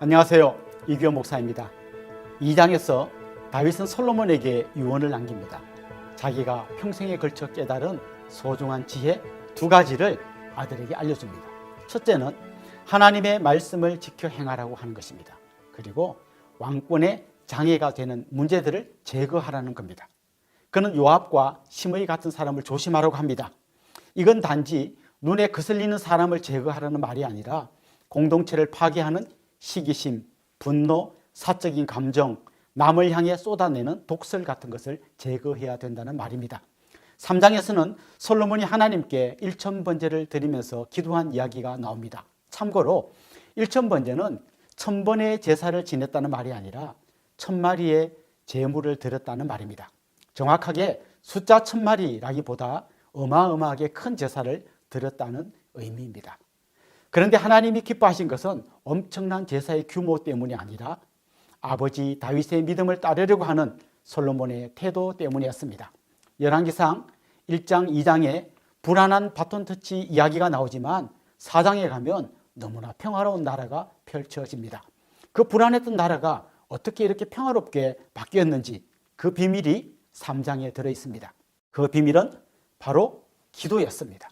안녕하세요. 이규호 목사입니다. 2장에서 다윗은 솔로몬에게 유언을 남깁니다. 자기가 평생에 걸쳐 깨달은 소중한 지혜 2가지를 아들에게 알려줍니다. 첫째는 하나님의 말씀을 지켜 행하라고 하는 것입니다. 그리고 왕권의 장애가 되는 문제들을 제거하라는 겁니다. 그는 요압과 시므이 같은 사람을 조심하라고 합니다. 이건 단지 눈에 거슬리는 사람을 제거하라는 말이 아니라 공동체를 파괴하는 시기심, 분노, 사적인 감정, 남을 향해 쏟아내는 독설 같은 것을 제거해야 된다는 말입니다. 3장에서는 솔로몬이 하나님께 1000번제를 드리면서 기도한 이야기가 나옵니다. 참고로 1000번제는 1000번의 제사를 지냈다는 말이 아니라 1000마리의 제물을 드렸다는 말입니다. 정확하게 숫자 1000마리라기보다 어마어마하게 큰 제사를 드렸다는 의미입니다. 그런데 하나님이 기뻐하신 것은 엄청난 제사의 규모 때문이 아니라 아버지 다윗의 믿음을 따르려고 하는 솔로몬의 태도 때문이었습니다. 열왕기상 1장 2장에 불안한 바톤터치 이야기가 나오지만 4장에 가면 너무나 평화로운 나라가 펼쳐집니다. 그 불안했던 나라가 어떻게 이렇게 평화롭게 바뀌었는지 그 비밀이 3장에 들어있습니다. 그 비밀은 바로 기도였습니다.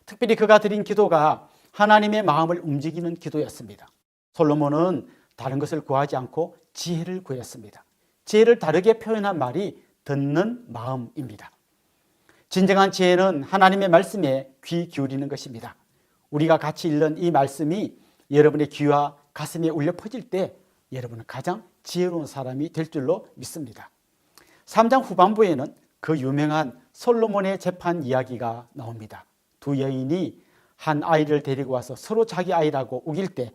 특별히 그가 드린 기도가 하나님의 마음을 움직이는 기도였습니다. 솔로몬은 다른 것을 구하지 않고 지혜를 구했습니다. 지혜를 다르게 표현한 말이 듣는 마음입니다. 진정한 지혜는 하나님의 말씀에 귀 기울이는 것입니다. 우리가 같이 읽는 이 말씀이 여러분의 귀와 가슴에 울려 퍼질 때 여러분은 가장 지혜로운 사람이 될 줄로 믿습니다. 3장 후반부에는 그 유명한 솔로몬의 재판 이야기가 나옵니다. 2 여인이 한 아이를 데리고 와서 서로 자기 아이라고 우길 때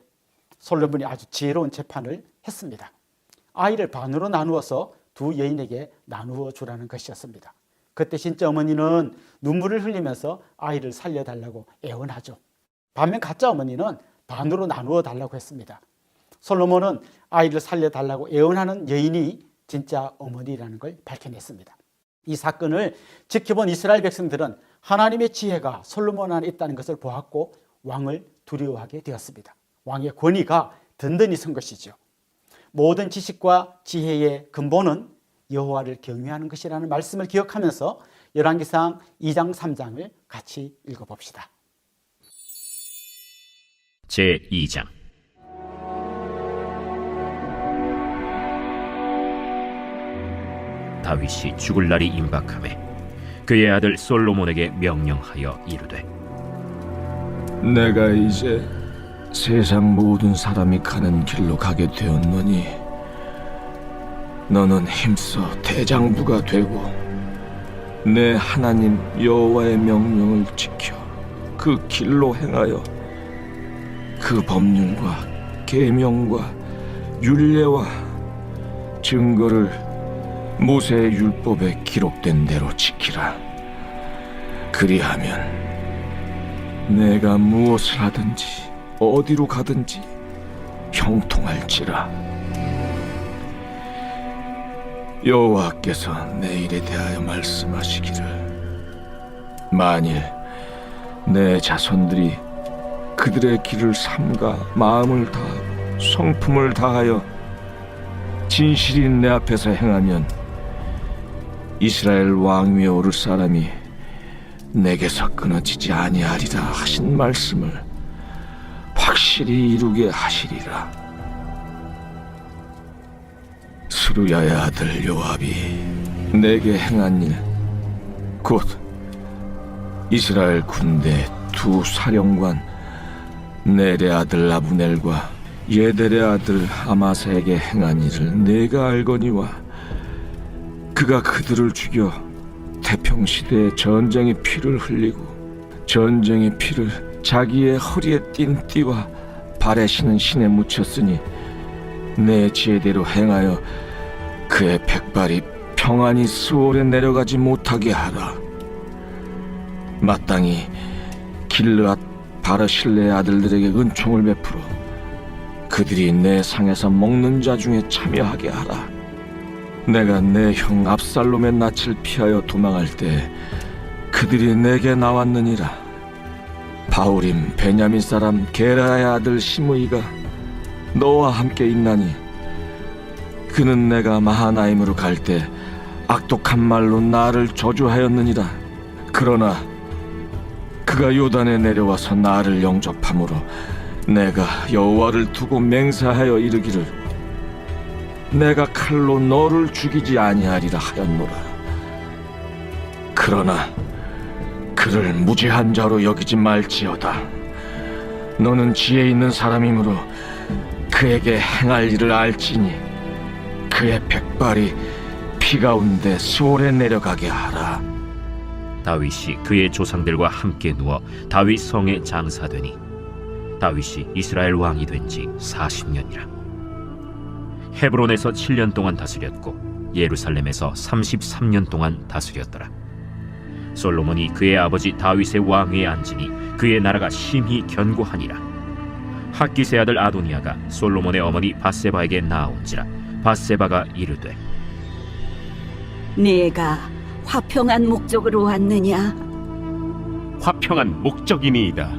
솔로몬이 아주 지혜로운 재판을 했습니다. 아이를 반으로 나누어서 2 여인에게 나누어 주라는 것이었습니다. 그때 진짜 어머니는 눈물을 흘리면서 아이를 살려달라고 애원하죠. 반면 가짜 어머니는 반으로 나누어 달라고 했습니다. 솔로몬은 아이를 살려달라고 애원하는 여인이 진짜 어머니라는 걸 밝혀냈습니다. 이 사건을 지켜본 이스라엘 백성들은 하나님의 지혜가 솔로몬 안에 있다는 것을 보았고 왕을 두려워하게 되었습니다. 왕의 권위가 든든히 선 것이죠. 모든 지식과 지혜의 근본은 여호와를 경외하는 것이라는 말씀을 기억하면서 열왕기상 2장 3장을 같이 읽어봅시다. 제2장 다윗이 죽을 날이 임박하매 그의 아들 솔로몬에게 명령하여 이르되 내가 이제 세상 모든 사람이 가는 길로 가게 되었노니 너는 힘써 대장부가 되고 내 하나님 여호와의 명령을 지켜 그 길로 행하여 그 법률과 계명과 율례와 증거를 모세의 율법에 기록된 대로 지키라. 그리하면 내가 무엇을 하든지 어디로 가든지 형통할지라. 여호와께서 내 일에 대하여 말씀하시기를 만일 내 자손들이 그들의 길을 삼가 마음을 다하고 성품을 다하여 진실이 내 앞에서 행하면 이스라엘 왕 위에 오를 사람이 내게서 끊어지지 아니하리라 하신 말씀을 확실히 이루게 하시리라. 스루야의 아들 요압이 내게 행한 일 곧 이스라엘 군대 2 사령관 넬의 아들 아브넬과 예델의 아들 아마사에게 행한 일을 내가 알거니와 그가 그들을 죽여 태평시대에 전쟁의 피를 흘리고 전쟁의 피를 자기의 허리에 띤 띠와 발에 신은 신에 묻혔으니 내 지혜대로 행하여 그의 백발이 평안히 스올에 내려가지 못하게 하라. 마땅히 길르앗 바르실레의 아들들에게 은총을 베풀어 그들이 내 상에서 먹는 자 중에 참여하게 하라. 내가 내 형 압살롬의 낯을 피하여 도망할 때 그들이 내게 나왔느니라. 바울임 베냐민 사람 게라의 아들 시므이가 너와 함께 있나니 그는 내가 마하나임으로 갈 때 악독한 말로 나를 저주하였느니라. 그러나 그가 요단에 내려와서 나를 영접함으로 내가 여호와를 두고 맹세하여 이르기를 내가 칼로 너를 죽이지 아니하리라 하였노라. 그러나 그를 무죄한 자로 여기지 말지어다. 너는 지혜 있는 사람이므로 그에게 행할 일을 알지니 그의 백발이 피 가운데 수월에 내려가게 하라. 다윗이 그의 조상들과 함께 누워 다윗 성에 장사되니 다윗이 이스라엘 왕이 된 지 40년이라. 헤브론에서 7년 동안 다스렸고 예루살렘에서 33년 동안 다스렸더라. 솔로몬이 그의 아버지 다윗의 왕위에 앉으니 그의 나라가 심히 견고하니라. 핫기스의 아들 아도니아가 솔로몬의 어머니 밧세바에게 나아온지라. 밧세바가 이르되 네가 화평한 목적으로 왔느냐? 화평한 목적이니이다.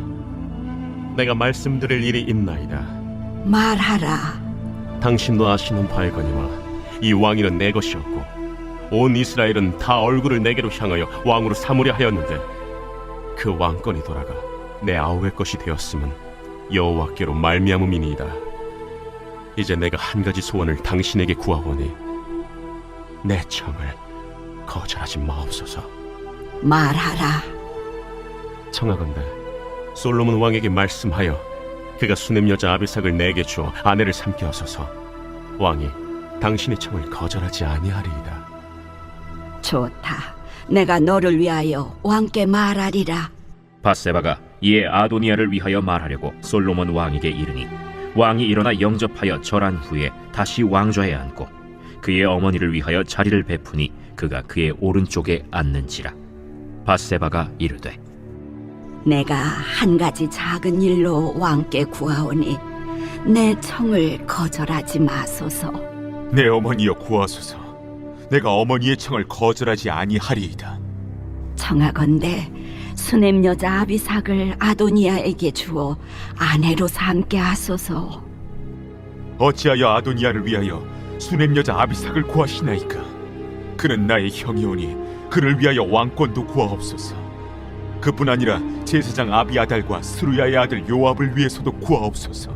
내가 말씀드릴 일이 있나이다. 말하라. 당신도 아시는 바이거니와 이 왕위는 내 것이었고 온 이스라엘은 다 얼굴을 내게로 향하여 왕으로 삼으려 하였는데 그 왕권이 돌아가 내 아우의 것이 되었음은 여호와께로 말미암음이니이다. 이제 내가 한 가지 소원을 당신에게 구하오니 내 청을 거절하지 마옵소서. 말하라. 청하건대 솔로몬 왕에게 말씀하여 그가 수냄 여자 아비삭을 내게 주어 아내를 삼게 하소서. 왕이 당신의 청을 거절하지 아니하리이다. 좋다. 내가 너를 위하여 왕께 말하리라. 밧세바가 이에 아도니아를 위하여 말하려고 솔로몬 왕에게 이르니 왕이 일어나 영접하여 절한 후에 다시 왕좌에 앉고 그의 어머니를 위하여 자리를 베푸니 그가 그의 오른쪽에 앉는지라. 밧세바가 이르되 내가 한 가지 작은 일로 왕께 구하오니 내 청을 거절하지 마소서. 내 어머니여 구하소서. 내가 어머니의 청을 거절하지 아니하리이다. 청하건대 수냄 여자 아비삭을 아도니아에게 주어 아내로 삼게 하소서. 어찌하여 아도니아를 위하여 수냄 여자 아비삭을 구하시나이까? 그는 나의 형이오니 그를 위하여 왕권도 구하옵소서. 그뿐 아니라 제사장 아비아달과 스루야의 아들 요압을 위해서도 구하옵소서.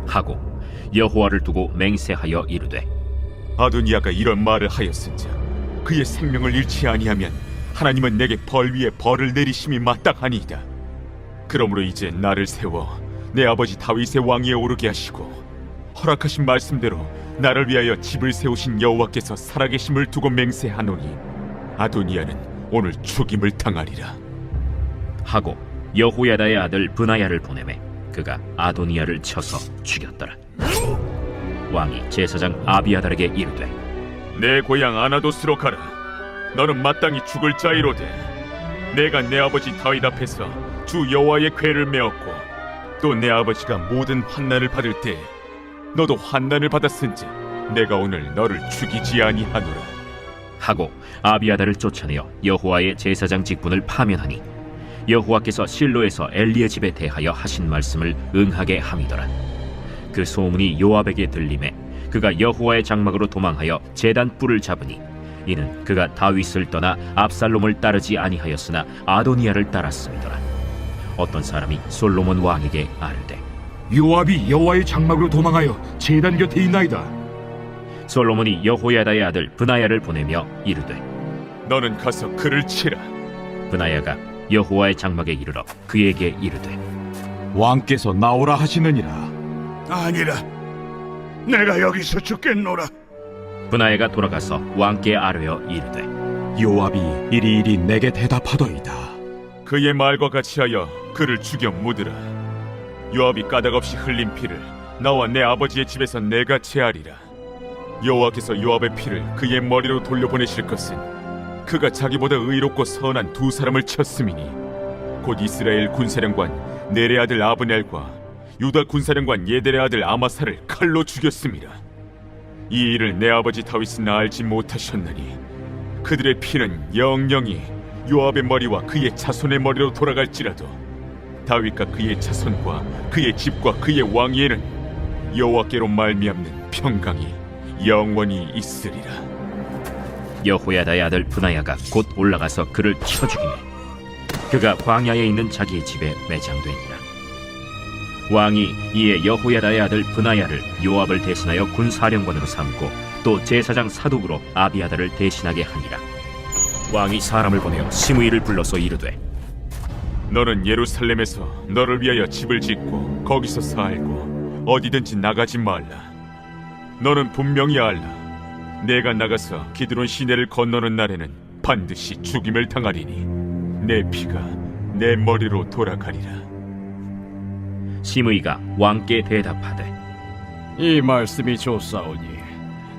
하고 여호와를 두고 맹세하여 이르되 아도니아가 이런 말을 하였은즉 그의 생명을 잃지 아니하면 하나님은 내게 벌 위에 벌을 내리심이 마땅하니이다. 그러므로 이제 나를 세워 내 아버지 다윗의 왕위에 오르게 하시고 허락하신 말씀대로 나를 위하여 집을 세우신 여호와께서 살아계심을 두고 맹세하노니 아도니아는 오늘 죽임을 당하리라. 하고 여호야다의 아들 브나야를 보내매 그가 아도니아를 쳐서 죽였더라. 왕이 제사장 아비아달에게 이르되 내 고향 아나도스로 가라. 너는 마땅히 죽을 자이로되 내가 내 아버지 다윗 앞에서 주 여호와의 궤를 메었고 또 내 아버지가 모든 환난을 받을 때 너도 환난을 받았은즉 내가 오늘 너를 죽이지 아니하노라. 하고 아비아달을 쫓아내어 여호와의 제사장 직분을 파면하니 여호와께서 실로에서 엘리의 집에 대하여 하신 말씀을 응하게 함이더라. 그 소문이 요압에게 들림에 그가 여호와의 장막으로 도망하여 제단 뿔을 잡으니 이는 그가 다윗을 떠나 압살롬을 따르지 아니하였으나 아도니아를 따랐음이더라. 어떤 사람이 솔로몬 왕에게 아뢰되 요압이 여호와의 장막으로 도망하여 제단 곁에 있나이다. 솔로몬이 여호야다의 아들 브나야를 보내며 이르되 너는 가서 그를 치라. 브나야가 여호와의 장막에 이르러 그에게 이르되 왕께서 나오라 하시느니라. 아니라 내가 여기서 죽겠노라. 브나야가 돌아가서 왕께 아뢰어 이르되 요압이 이리이리 내게 대답하더이다. 그의 말과 같이 하여 그를 죽여 묻으라. 요압이 까닭없이 흘린 피를 나와 내 아버지의 집에서 내가 제하리라. 여호와께서 요압의 피를 그의 머리로 돌려보내실 것은 그가 자기보다 의롭고 선한 두 사람을 쳤음이니 곧 이스라엘 군사령관 넬의 아들 아브넬과 유다 군사령관 예델의 아들 아마사를 칼로 죽였음이라. 이 일을 내 아버지 다윗은 알지 못하셨나니 그들의 피는 영영이 요압의 머리와 그의 자손의 머리로 돌아갈지라도 다윗과 그의 자손과 그의 집과 그의 왕위에는 여호와께로 말미암는 평강이 영원히 있으리라. 여호야다의 아들 브나야가 곧 올라가서 그를 쳐 죽이매 그가 광야에 있는 자기의 집에 매장되니라. 왕이 이에 여호야다의 아들 브나야를 요압을 대신하여 군사령관으로 삼고 또 제사장 사독으로 아비아다를 대신하게 하니라. 왕이 사람을 보내어 시므이를 불러서 이르되 너는 예루살렘에서 너를 위하여 집을 짓고 거기서 살고 어디든지 나가지 말라. 너는 분명히 알라. 내가 나가서 기드론 시내를 건너는 날에는 반드시 죽임을 당하리니 내 피가 내 머리로 돌아가리라. 시므이가 왕께 대답하되 이 말씀이 좋사오니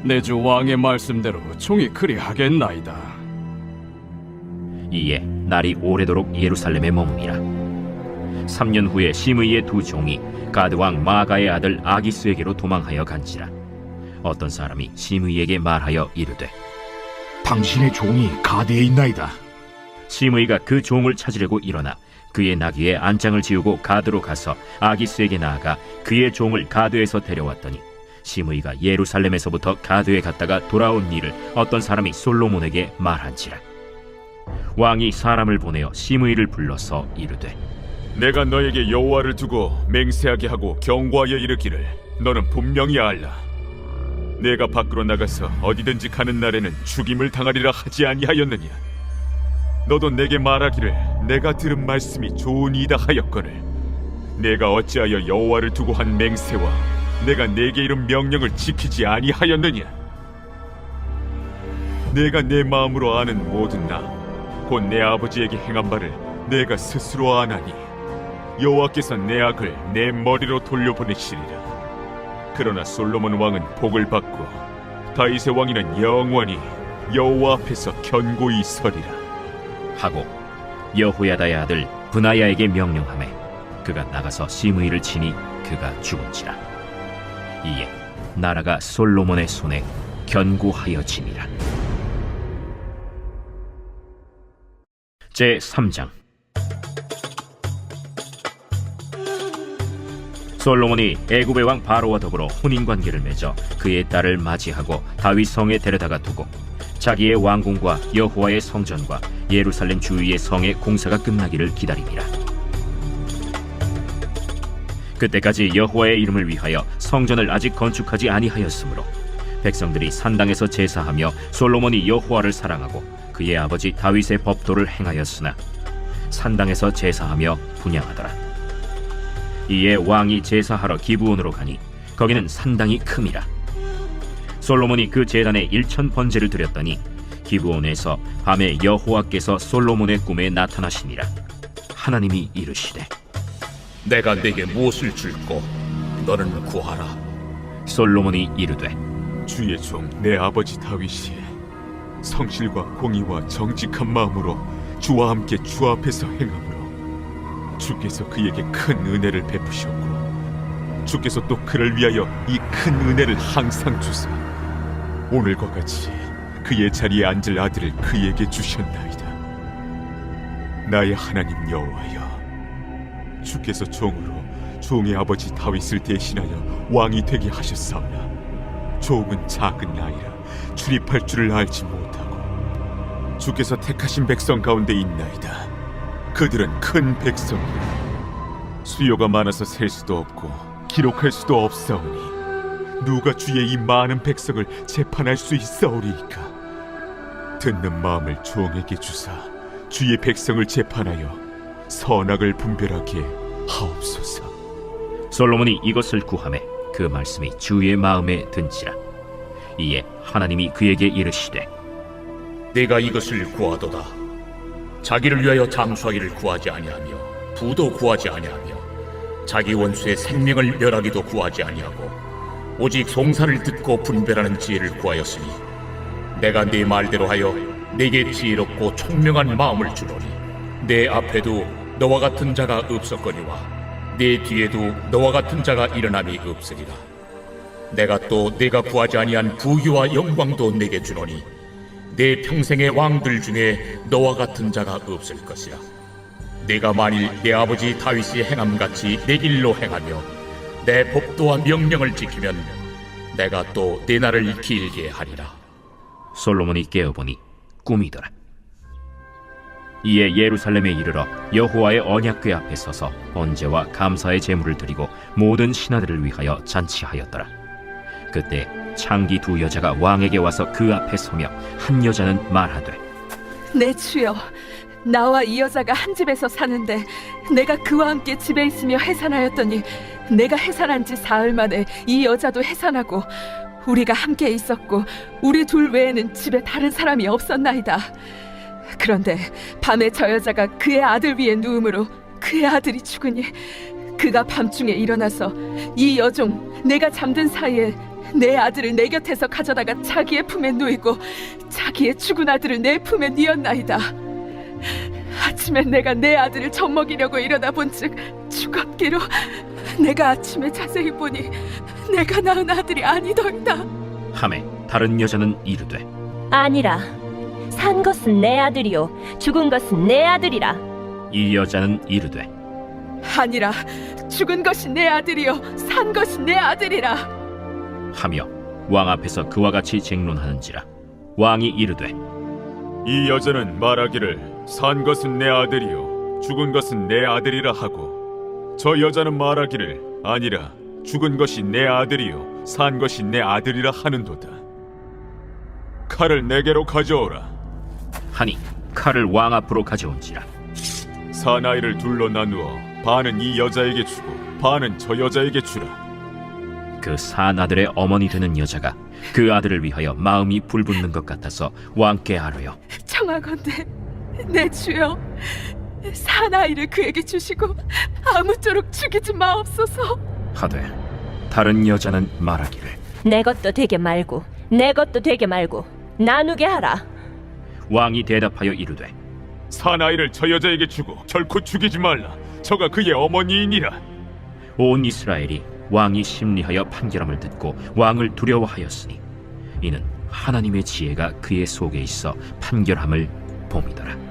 내 주 왕의 말씀대로 종이 그리하겠나이다. 이에 날이 오래도록 예루살렘에 머무니라. 3년 후에 시므이의 두 종이 가드 왕 마가의 아들 아기스에게로 도망하여 간지라. 어떤 사람이 시므이에게 말하여 이르되 당신의 종이 가드에 있나이다. 시므이가 그 종을 찾으려고 일어나 그의 나귀에 안장을 지우고 가드로 가서 아기스에게 나아가 그의 종을 가드에서 데려왔더니 시므이가 예루살렘에서부터 가드에 갔다가 돌아온 일을 어떤 사람이 솔로몬에게 말한지라. 왕이 사람을 보내어 시므이를 불러서 이르되 내가 너에게 여호와를 두고 맹세하게 하고 경고하여 이르기를 너는 분명히 알라. 내가 밖으로 나가서 어디든지 가는 날에는 죽임을 당하리라 하지 아니하였느냐. 너도 내게 말하기를 내가 들은 말씀이 좋으니이다 하였거늘 내가 어찌하여 여호와를 두고 한 맹세와 내가 내게 이른 명령을 지키지 아니하였느냐. 내가 내 마음으로 아는 모든 나 곧 내 아버지에게 행한 바를 내가 스스로 아나니 여호와께서 내 악을 내 머리로 돌려보내시리라. 그러나 솔로몬 왕은 복을 받고 다윗의 왕위는 영원히 여호와 앞에서 견고히 서리라 하고 여호야다의 아들 브나야에게 명령하매 그가 나가서 시므이를 치니 그가 죽은지라. 이에 나라가 솔로몬의 손에 견고하여지니라. 제3장. 솔로몬이 애굽의 왕 바로와 더불어 혼인관계를 맺어 그의 딸을 맞이하고 다윗 성에 데려다가 두고 자기의 왕궁과 여호와의 성전과 예루살렘 주위의 성의 공사가 끝나기를 기다리니라. 그때까지 여호와의 이름을 위하여 성전을 아직 건축하지 아니하였으므로 백성들이 산당에서 제사하며 솔로몬이 여호와를 사랑하고 그의 아버지 다윗의 법도를 행하였으나 산당에서 제사하며 분향하더라. 이에 왕이 제사하러 기브온으로 가니 거기는 산당이 큼이라. 솔로몬이 그 제단에 1000번제를 드렸더니 기브온에서 밤에 여호와께서 솔로몬의 꿈에 나타나시니라. 하나님이 이르시되 내가 네게 무엇을 줄꼬 너는 구하라. 솔로몬이 이르되 주의 종 내 아버지 다윗이 성실과 공의와 정직한 마음으로 주와 함께 주 앞에서 행함으로 주께서 그에게 큰 은혜를 베푸셨고 주께서 또 그를 위하여 이 큰 은혜를 항상 주사 오늘과 같이 그의 자리에 앉을 아들을 그에게 주셨나이다. 나의 하나님 여호와여, 주께서 종으로 종의 아버지 다윗을 대신하여 왕이 되게 하셨사오나 종은 작은 아이라 출입할 줄을 알지 못하고 주께서 택하신 백성 가운데 있나이다. 그들은 큰 백성이라 수요가 많아서 셀 수도 없고 기록할 수도 없사오니 누가 주의 이 많은 백성을 재판할 수 있사오리이까. 듣는 마음을 종에게 주사 주의 백성을 재판하여 선악을 분별하게 하옵소서. 솔로몬이 이것을 구하매 그 말씀이 주의 마음에 든지라. 이에 하나님이 그에게 이르시되 네가 이것을 구하도다. 자기를 위하여 장수하기를 구하지 아니하며 부도 구하지 아니하며 자기 원수의 생명을 멸하기도 구하지 아니하고 오직 송사를 듣고 분별하는 지혜를 구하였으니 내가 네 말대로 하여 네게 지혜롭고 총명한 마음을 주노니 내 앞에도 너와 같은 자가 없었거니와 네 뒤에도 너와 같은 자가 일어남이 없으리라. 내가 또 네가 구하지 아니한 부귀와 영광도 네게 주노니 내 평생의 왕들 중에 너와 같은 자가 없을 것이라. 네가 만일 내 아버지 다윗이 행함같이 내 길로 행하며 내 법도와 명령을 지키면 내가 또 네 날을 길게 하리라. 솔로몬이 깨어보니 꿈이더라. 이에 예루살렘에 이르러 여호와의 언약궤 앞에 서서 번제와 감사의 제물을 드리고 모든 신하들을 위하여 잔치하였더라. 그때 창기 두 여자가 왕에게 와서 그 앞에 서며 한 여자는 말하되, 내 주여, 나와 이 여자가 한 집에서 사는데 내가 그와 함께 집에 있으며 해산하였더니 내가 해산한 지 사흘 만에 이 여자도 해산하고 우리가 함께 있었고 우리 둘 외에는 집에 다른 사람이 없었나이다. 그런데 밤에 저 여자가 그의 아들 위에 누우므로 그의 아들이 죽으니 그가 밤중에 일어나서 이 여종 내가 잠든 사이에 내 아들을 내 곁에서 가져다가 자기의 품에 누이고 자기의 죽은 아들을 내 품에 뉘었나이다. 아침에 내가 내 아들을 젖먹이려고 일어나 본즉 죽었기로 내가 아침에 자세히 보니 내가 낳은 아들이 아니더이다. 하매 다른 여자는 이르되, 아니라 산 것은 내 아들이요 죽은 것은 내 아들이라. 이 여자는 이르되, 아니라 죽은 것이 내 아들이요 산 것이 내 아들이라 하며 왕 앞에서 그와 같이 쟁론하는지라. 왕이 이르되, 이 여자는 말하기를 산 것은 내 아들이요 죽은 것은 내 아들이라 하고, 저 여자는 말하기를 아니라 죽은 것이 내 아들이요 산 것이 내 아들이라 하는도다. 칼을 내게로 가져오라 하니 칼을 왕 앞으로 가져온지라. 사나이를 둘로 나누어 반은 이 여자에게 주고 반은 저 여자에게 주라. 그 산 아들의 어머니 되는 여자가 그 아들을 위하여 마음이 불붙는 것 같아서 왕께 아뢰어, 청하건대 내 주여, 사나이를 그에게 주시고 아무쪼록 죽이지 마옵소서. 하되 다른 여자는 말하기를, 내 것도 되게 말고 내 것도 되게 말고 나누게 하라. 왕이 대답하여 이르되, 사나이를 저 여자에게 주고 결코 죽이지 말라. 저가 그의 어머니이니라. 온 이스라엘이 왕이 심리하여 판결함을 듣고 왕을 두려워하였으니 이는 하나님의 지혜가 그의 속에 있어 판결함을 봄이더라.